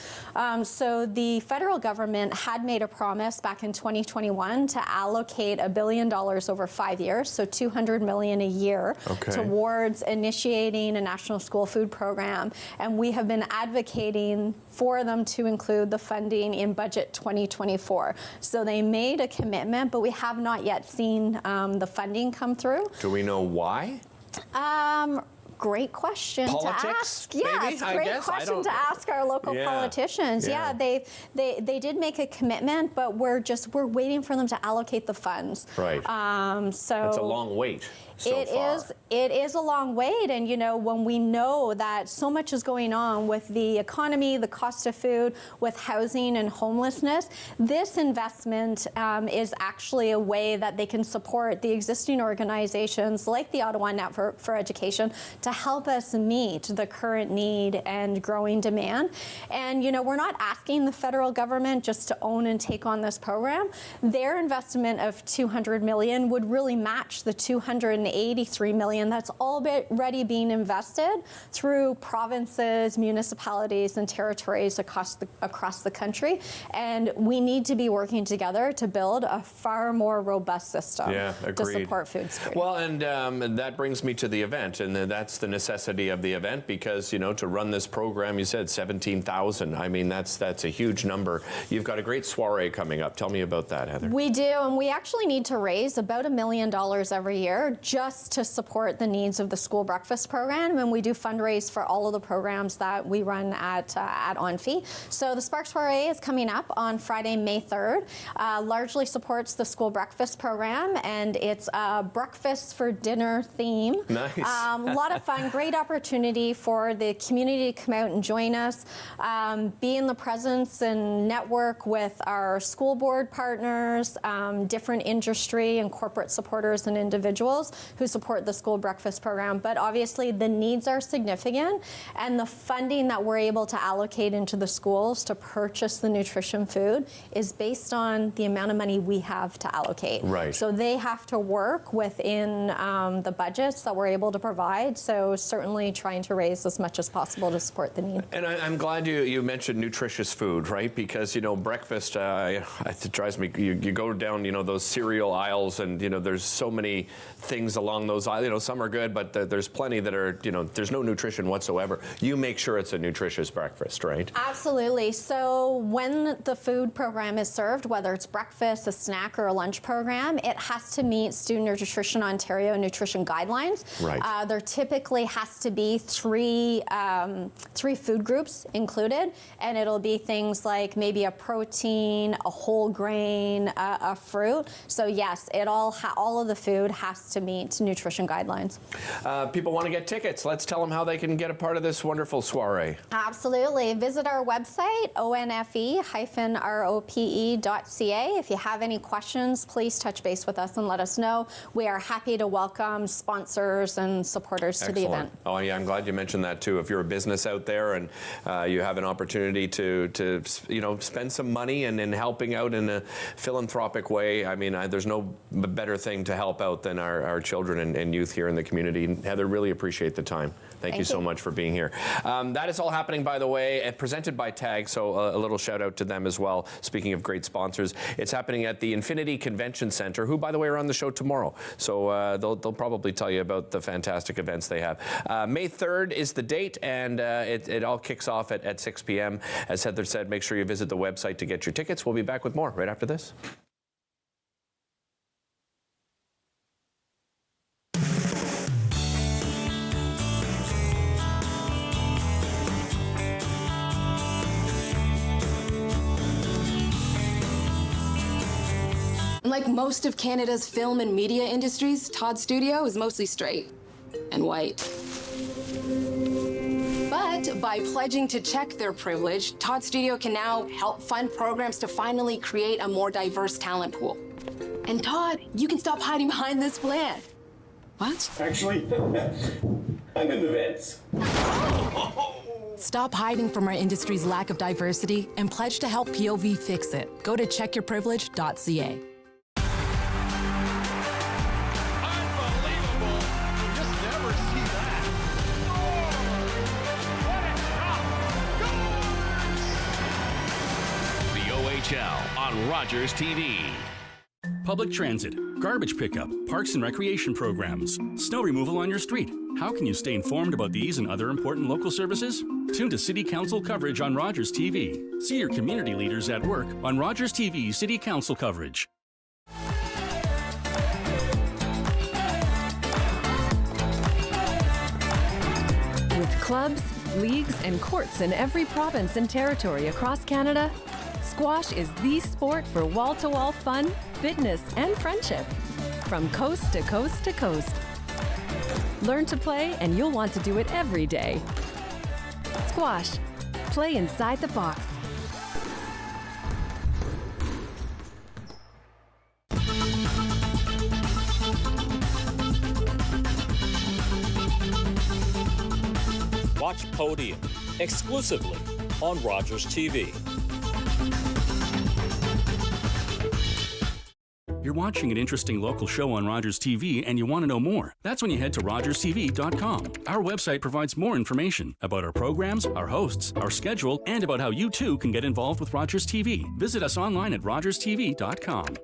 So the federal government had made a promise back in 2021 to allocate $1 billion over 5 years, so $200 million a year, towards initiating a national school food program. And we have been advocating for them to include the funding in budget 2024. So they made a commitment, but we have not yet seen the funding come through. Do we know why? Great question to ask. Maybe, yes, great question to ask our local politicians. Yeah, they did make a commitment, but we're waiting for them to allocate the funds. Right. So it's a long wait. It is a long wait, and when we know that so much is going on with the economy, the cost of food, with housing and homelessness, this investment is actually a way that they can support the existing organizations like the Ottawa Network for Education to help us meet the current need and growing demand. And we're not asking the federal government just to own and take on this program. Their investment of $200 million would really match the $283 million that's already being invested through provinces, municipalities, and territories across the country. And we need to be working together to build a far more robust system to support food security. Well, and that brings me to the event, and that's that's the necessity of the event because, you know, to run this program, you said 17,000. I mean, that's a huge number. You've got a great soiree coming up. Tell me about that, Heather. We do, and we actually need to raise about $1 million every year just to support the needs of the school breakfast program, and we do fundraise for all of the programs that we run at ONFI. So the Spark Soiree is coming up on Friday, May 3rd. Largely supports the school breakfast program, and it's a breakfast for dinner theme. Nice. A lot of fun, great opportunity for the community to come out and join us, be in the presence and network with our school board partners, different industry and corporate supporters and individuals who support the school breakfast program. But obviously the needs are significant, and the funding that we're able to allocate into the schools to purchase the nutrition food is based on the amount of money we have to allocate. Right. So they have to work within the budgets that we're able to provide. So certainly trying to raise as much as possible to support the need. And I'm glad you mentioned nutritious food, right? Because, you know, breakfast, it drives me, you go down, you know, those cereal aisles and, you know, there's so many things along those aisles. You know, some are good, but there's plenty that are, you know, there's no nutrition whatsoever. You make sure it's a nutritious breakfast, right? Absolutely. So when the food program is served, whether it's breakfast, a snack, or a lunch program, it has to meet Student Nutrition Ontario nutrition guidelines. Right. There typically has to be three food groups included, and it'll be things like maybe a protein, a whole grain, a fruit. So yes, all of the food has to meet nutrition guidelines. People want to get tickets. Let's tell them how they can get a part of this wonderful soiree. Absolutely. Visit our website, onfe-rope.ca. If you have any questions, please touch base with us and let us know. We are happy to welcome sponsors and supporters to the event. Oh yeah, I'm glad you mentioned that too. If you're a business out there and you have an opportunity to you know, spend some money and in helping out in a philanthropic way, I mean, there's no better thing to help out than our children and youth here in the community. Heather, really appreciate the time. Thank you so much for being here. That is all happening, by the way, presented by TAG, so a little shout out to them as well. Speaking of great sponsors, it's happening at the Infinity Convention Center, who, by the way, are on the show tomorrow. So they'll probably tell you about the fantastic events they have. May 3rd is the date, and it all kicks off at 6 p.m. As Heather said, make sure you visit the website to get your tickets. We'll be back with more right after this. Like most of Canada's film and media industries, Todd Studio is mostly straight and white. But by pledging to check their privilege, Todd Studio can now help fund programs to finally create a more diverse talent pool. And Todd, you can stop hiding behind this plan. What? Actually, I'm in the vents. Stop hiding from our industry's lack of diversity and pledge to help POV fix it. Go to checkyourprivilege.ca. On Rogers TV. Public transit, garbage pickup, parks and recreation programs, snow removal on your street. How can you stay informed about these and other important local services? Tune to City Council coverage on Rogers TV. See your community leaders at work on Rogers TV City Council coverage. With clubs, leagues, and courts in every province and territory across Canada, squash is the sport for wall-to-wall fun, fitness, and friendship. From coast to coast to coast. Learn to play and you'll want to do it every day. Squash. Play inside the box. Watch Podium exclusively on Rogers TV. You're watching an interesting local show on Rogers TV and you want to know more. That's when you head to rogerstv.com. Our website provides more information about our programs, our hosts, our schedule, and about how you too can get involved with Rogers TV. Visit us online at rogerstv.com.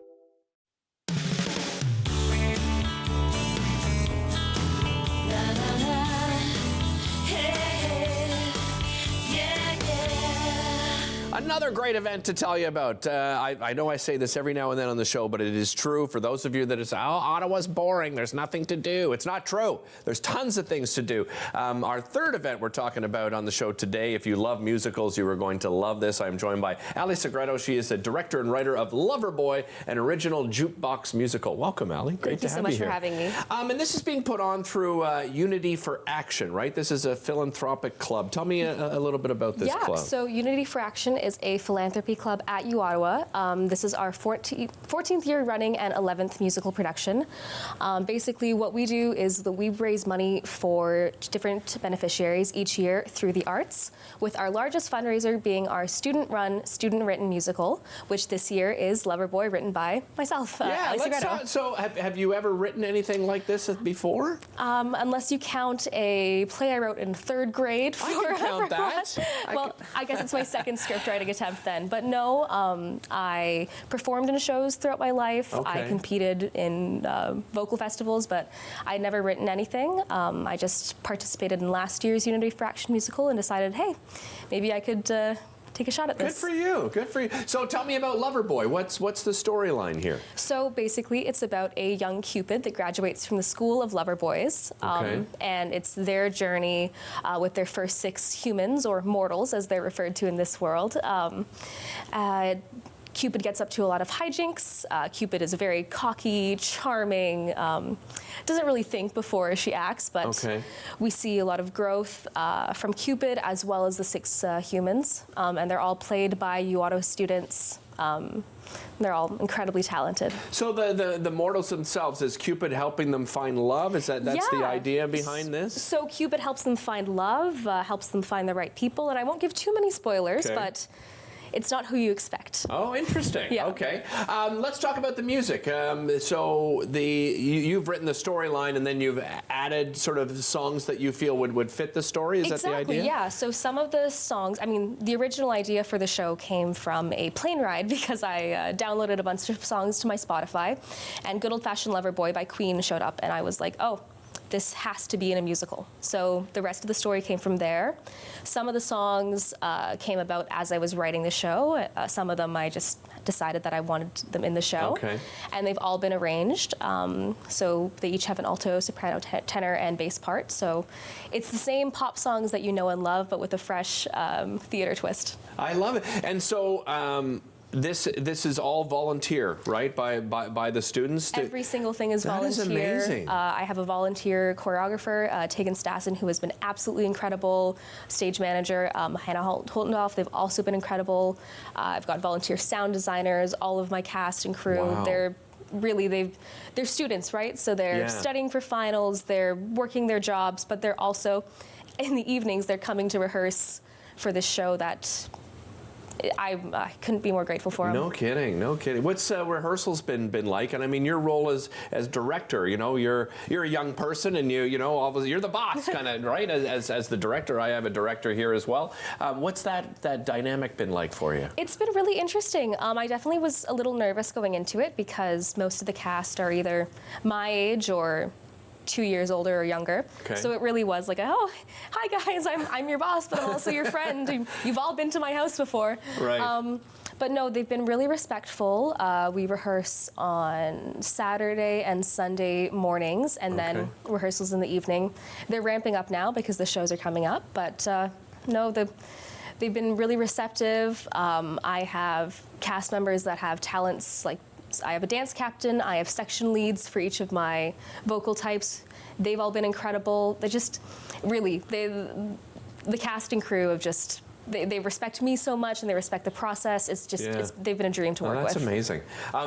Another great event to tell you about. I know I say this every now and then on the show, but it is true for those of you that say, oh, Ottawa's boring, there's nothing to do. It's not true. There's tons of things to do. Our third event we're talking about on the show today, if you love musicals, you are going to love this. I'm joined by Ali Segredo. She is the director and writer of Loverboy, an original jukebox musical. Welcome, Ali. Great to have you here. Thank you so much for having me. And this is being put on through Unity for Action, right? This is a philanthropic club. Tell me a little bit about this club. Yeah, so Unity for Action is a philanthropy club at U Ottawa. This is our 14th year running and 11th musical production. Basically, what we do is that we raise money for different beneficiaries each year through the arts, with our largest fundraiser being our student-run, student-written musical, which this year is Loverboy, written by myself, Ali Segredo. So have you ever written anything like this before? Unless you count a play I wrote in 3rd grade. I can count that. Well, I guess it's my second script writing attempt then. But no, I performed in shows throughout my life. Okay. I competed in vocal festivals, but I'd never written anything. I just participated in last year's Unity for Action musical and decided, hey, maybe I could take a shot at this. Good for you. Good for you. So tell me about Loverboy. What's the storyline here? So basically, it's about a young Cupid that graduates from the School of Loverboys. And it's their journey with their first 6 humans, or mortals, as they're referred to in this world. Cupid gets up to a lot of hijinks. Cupid is very cocky, charming, doesn't really think before she acts, but we see a lot of growth from Cupid as well as the 6 humans, and they're all played by U Ottawa students. They're all incredibly talented. So the mortals themselves, is Cupid helping them find love? That's the idea behind this? So Cupid helps them find love, helps them find the right people, and I won't give too many spoilers, but it's not who you expect. Oh, interesting. Yeah. Okay. Let's talk about the music. So you've written the storyline, and then you've added sort of songs that you feel would fit the story. Is that the idea? Yeah. So some of the songs, I mean, the original idea for the show came from a plane ride because I downloaded a bunch of songs to my Spotify, and Good Old Fashioned Loverboy by Queen showed up, and I was like, oh, this has to be in a musical. So the rest of the story came from there. Some of the songs came about as I was writing the show. Some of them I just decided that I wanted them in the show. Okay. And they've all been arranged. So they each have an alto, soprano, tenor, and bass part. So it's the same pop songs that you know and love, but with a fresh theater twist. I love it. And so this is all volunteer, right? By the students? Every single thing is volunteer. That is amazing. I have a volunteer choreographer, Tegan Stassen, who has been absolutely incredible. Stage manager, Hannah Holtendorf. They've also been incredible. I've got volunteer sound designers. All of my cast and crew. Wow. They're students, right? So they're studying for finals. They're working their jobs, but they're also in the evenings. They're coming to rehearse for this show that I couldn't be more grateful for them. No kidding, no kidding. What's rehearsals been like? And I mean, your role as director, you know, you're a young person, and you're the boss, kind of, right? As the director, I have a director here as well. What's that dynamic been like for you? It's been really interesting. I definitely was a little nervous going into it because most of the cast are either my age or 2 years older or younger. Okay. So it really was like, oh, hi guys, I'm your boss, but I'm also your friend. You've all been to my house before. Right. But no, they've been really respectful. We rehearse on Saturday and Sunday mornings, and then rehearsals in the evening. They're ramping up now because the shows are coming up, but no, they've been really receptive. I have cast members that have talents like I have a dance captain, I have section leads for each of my vocal types. They've all been incredible. They just, really, the cast and crew have just, they respect me so much and they respect the process. It's just, they've been a dream to work with. That's amazing.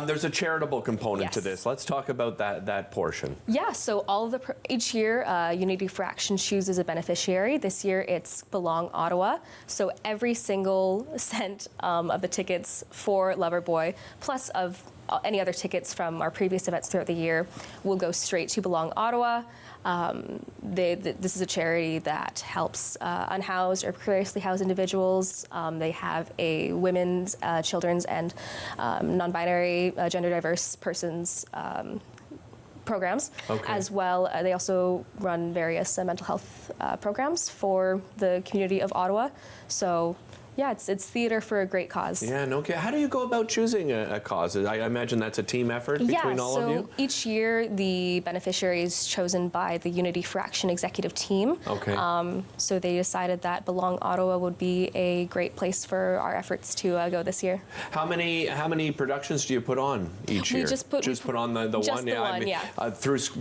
There's a charitable component to this. Let's talk about that portion. Yeah, so each year, Unity for Action chooses a beneficiary. This year, it's Belong Ottawa. So every single cent of the tickets for Loverboy, plus of any other tickets from our previous events throughout the year, will go straight to Belong Ottawa. This is a charity that helps unhoused or precariously housed individuals. They have a women's, children's, and non-binary, gender diverse persons programs. As well, they also run various mental health programs for the community of Ottawa. So Yeah, it's theater for a great cause. Yeah, no kidding. How do you go about choosing a cause? I imagine that's a team effort between all of you? So each year the beneficiary is chosen by the Unity for Action executive team. Okay. So they decided that Belong Ottawa would be a great place for our efforts to go this year. How many productions do you put on each year? We just put on the just one. The one, yeah.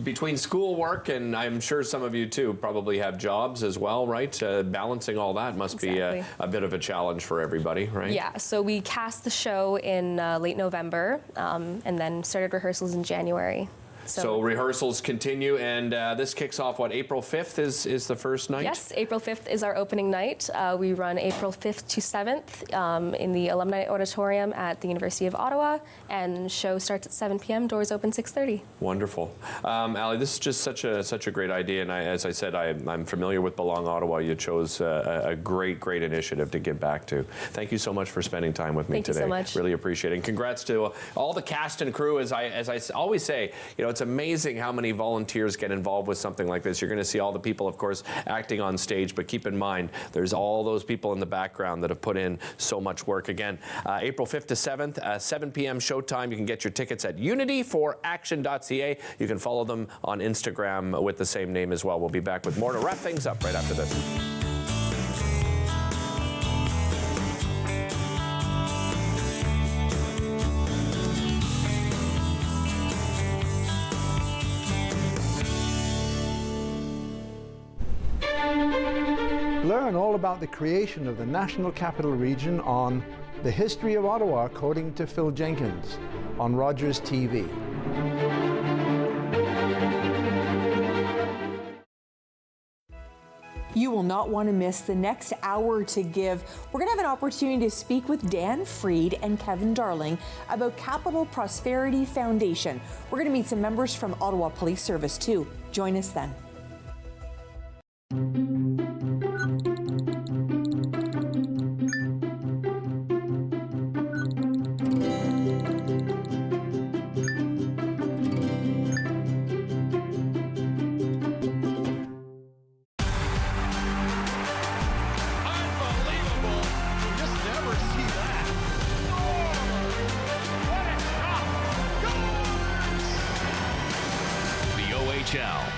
Between school work and I'm sure some of you too probably have jobs as well, right? Balancing all that must be a bit of a challenge for everybody, right? Yeah, so we cast the show in late November and then started rehearsals in January. So rehearsals continue, and this kicks off, what, April 5th is the first night? Yes, April 5th is our opening night. We run April 5th to 7th in the Alumni Auditorium at the University of Ottawa, and show starts at 7 p.m., doors open 6:30. Wonderful. Ali, this is just such a great idea, and as I said, I'm familiar with Belong Ottawa. You chose a great initiative to give back to. Thank you so much for spending time with me today. Thank you so much. Really appreciate it. And congrats to all the cast and crew. As I always say, it's amazing how many volunteers get involved with something like this. You're going to see all the people, of course, acting on stage, but keep in mind, there's all those people in the background that have put in so much work. Again, April 5th to 7th, 7 p.m. showtime. You can get your tickets at unityforaction.ca. You can follow them on Instagram with the same name as well. We'll be back with more to wrap things up right after this. Learn all about the creation of the National Capital Region on The History of Ottawa, according to Phil Jenkins, on Rogers TV. You will not want to miss the next hour to give. We're going to have an opportunity to speak with Dan Freed and Kevin Darling about Capital Prosperity Foundation. We're going to meet some members from Ottawa Police Service too. Join us then.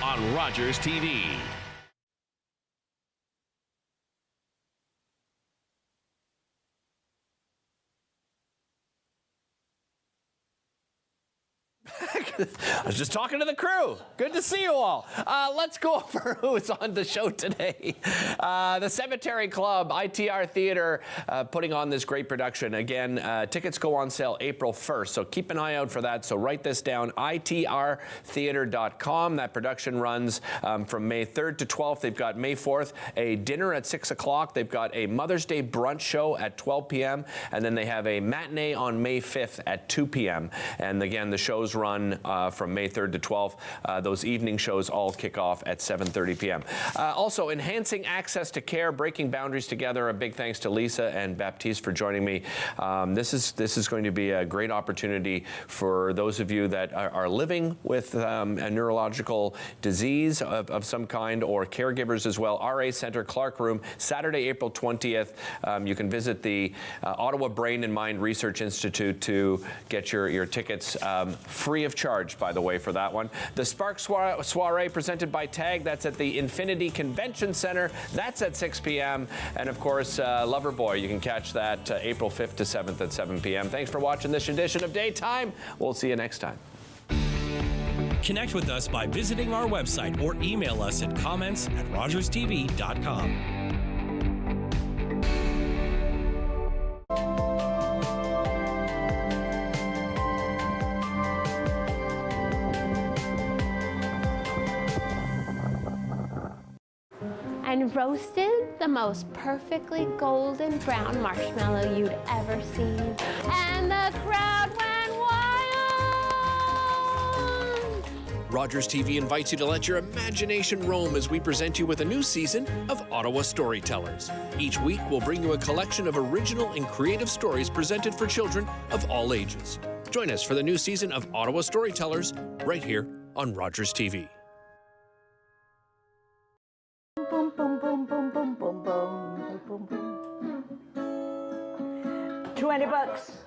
On Rogers TV. I was just talking to the crew. Good to see you all. Let's go over who's on the show today. The Cemetery Club, ITR Theatre, putting on this great production. Again, tickets go on sale April 1st, so keep an eye out for that. So write this down, itrtheatre.com. That production runs from May 3rd to 12th. They've got May 4th, a dinner at 6 o'clock. They've got a Mother's Day brunch show at 12 p.m., and then they have a matinee on May 5th at 2 p.m. And again, the shows run from May 3rd to 12th. Those evening shows all kick off at 7:30 p.m. Also, enhancing access to care, breaking boundaries together. A big thanks to Lisa and Baptiste for joining me. This is going to be a great opportunity for those of you that are living with a neurological disease of some kind, or caregivers as well. RA Center, Clark Room, Saturday, April 20th. You can visit the Ottawa Brain and Mind Research Institute to get your tickets free of charge, by the way, for that one. The Spark Soiree presented by TAG, that's at the Infinity Convention Center. That's at 6 p.m. And of course, Loverboy, you can catch that April 5th to 7th at 7 p.m. Thanks for watching this edition of Daytime. We'll see you next time. Connect with us by visiting our website or email us at comments@rogerstv.com. And roasted the most perfectly golden brown marshmallow you'd ever seen. And the crowd went wild! Rogers TV invites you to let your imagination roam as we present you with a new season of Ottawa Storytellers. Each week, we'll bring you a collection of original and creative stories presented for children of all ages. Join us for the new season of Ottawa Storytellers right here on Rogers TV. Boom, boom, boom, boom, boom, boom, boom, boom, boom, boom. 20 bucks.